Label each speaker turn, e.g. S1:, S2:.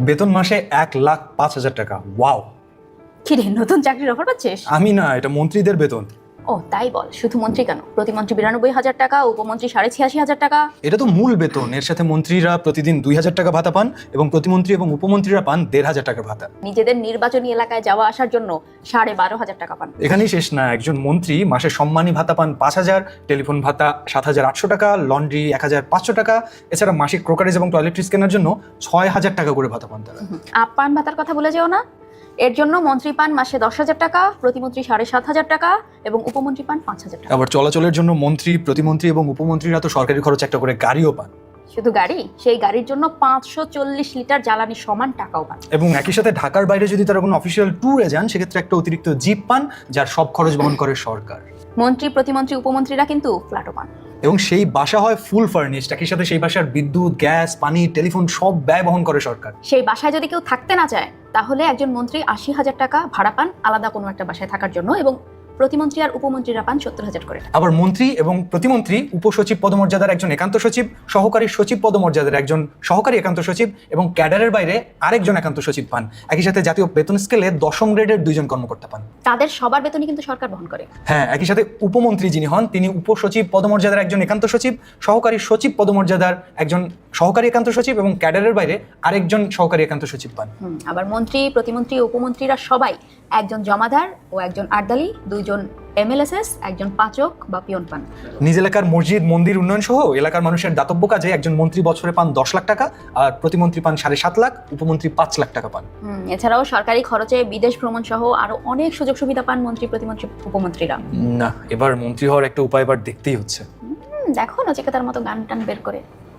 S1: বেতন মাসে 1,05,000 টাকা। ওয়াও!
S2: কি রে, নতুন চাকরির অফার পাচ্ছিস?
S1: আমি না, এটা মন্ত্রীদের বেতন।
S2: ও তাই বল, শুধু মন্ত্রী কেন, প্রতিমন্ত্রী 92,000 টাকা, উপমন্ত্রী 86,500 টাকা।
S1: এটা তো মূল বেতন, এর সাথে মন্ত্রীরা প্রতিদিন 2,000 টাকা ভাতা পান এবং প্রতিমন্ত্রী এবং উপমন্ত্রীরা পান 1,500 টাকার ভাতা।
S2: নিজেদের নির্বাচনী এলাকায় যাওয়া আসার জন্য 12,500 টাকা পান।
S1: এখানেই শেষ না, একজন মন্ত্রী মাসে সম্মানী ভাতা পান 5,000, টেলিফোন ভাতা 7,800 টাকা, লন্ড্রি 1,500 টাকা, এছাড়া মাসিক ক্রোকারিজ এবং টয়লেট্রিজ কেনার জন্য 6,000 টাকা করে ভাতা পান তারা।
S2: আপ্যায়ন ভাতার কথা বলে যেও না। এর জন্য মন্ত্রী পান মাসে 10,000 টাকা, প্রতিমন্ত্রী 7,500 টাকা এবং উপমন্ত্রী পান 5,000 টাকা।
S1: আবার চলাচলের জন্য মন্ত্রী, প্রতিমন্ত্রী এবং উপমন্ত্রীরা তো সরকারি খরচ একটা করে গাড়িও পান।
S2: শুধু গাড়ি, সেই গাড়ির জন্য 540 লিটার জ্বালানি সমান টাকাও পান।
S1: এবং একই সাথে ঢাকার বাইরে যদি তারা কোনো অফিসিয়াল ট্যুরে যান, সেক্ষেত্রে একটা অতিরিক্ত জিপ পান, যার সব খরচ বহন করে সরকার।
S2: মন্ত্রী, প্রতিমন্ত্রী, উপমন্ত্রীরা কিন্তু ফ্ল্যাটও পান।
S1: এবং সেই বাসা হয় ফুল ফার্নিশড, একই সাথে সেই বাসার বিদ্যুৎ, গ্যাস, পানি, টেলিফোন সব ব্যয় বহন করে সরকার।
S2: সেই বাসায় যদি কেউ থাকতে না চায়, তাহলে একজন মন্ত্রী 80,000 টাকা ভাড়া পান আলাদা কোনো একটা বাসায় থাকার জন্য, এবং প্রতিমন্ত্রী আর উপমন্ত্রীরা পান 70,000 করে।
S1: আবার মন্ত্রী এবং প্রতিমন্ত্রী উপসচিব পদমর্যাদার একজন একান্ত সচিব, সহকারী সচিব পদমর্যাদার একজন সহকারী একান্ত সচিব এবং ক্যাডারের বাইরে আরেকজন একান্ত সচিব পান। একই সাথে জাতীয় বেতন স্কেলে 10ম গ্রেডের 2জন কর্মকর্তা পান।
S2: তাদের সবার বেতনই কিন্তু সরকার বহন করে।
S1: হ্যাঁ, একই সাথে উপমন্ত্রী যিনি হন, তিনি উপসচিব পদমর্যাদার একজন একান্ত সচিব, সহকারী সচিব পদমর্যাদার একজন সহকারী একান্ত সচিব এবং ক্যাডারের বাইরে আরেকজন সহকারী একান্ত সচিব পান।
S2: আবার মন্ত্রী, প্রতিমন্ত্রী, উপমন্ত্রীরা সবাই একজন জমাদার ও একজন আর্দালি, 2জন এমএলএসএস, একজন পাচক বা পিয়ন পান।
S1: নিজ এলাকার মসজিদ, মন্দির উন্নয়ন সহ এলাকার মানুষের দাতব্য কাজে একজন মন্ত্রী বছরে পান 10 লাখ টাকা, আর প্রতিমন্ত্রী পান 7.5 লাখ, উপমন্ত্রী 5 লাখ টাকা পান।
S2: এছাড়াও সরকারি খরচে বিদেশ ভ্রমণ সহ আরো অনেক সুযোগ সুবিধা পান মন্ত্রী, প্রতিমন্ত্রী, উপমন্ত্রীরা।
S1: না, এবার মন্ত্রী হওয়ার একটা উপায় এবার দেখতেই হচ্ছে।
S2: দেখো নচিকেতার মতো গান টান বের করে।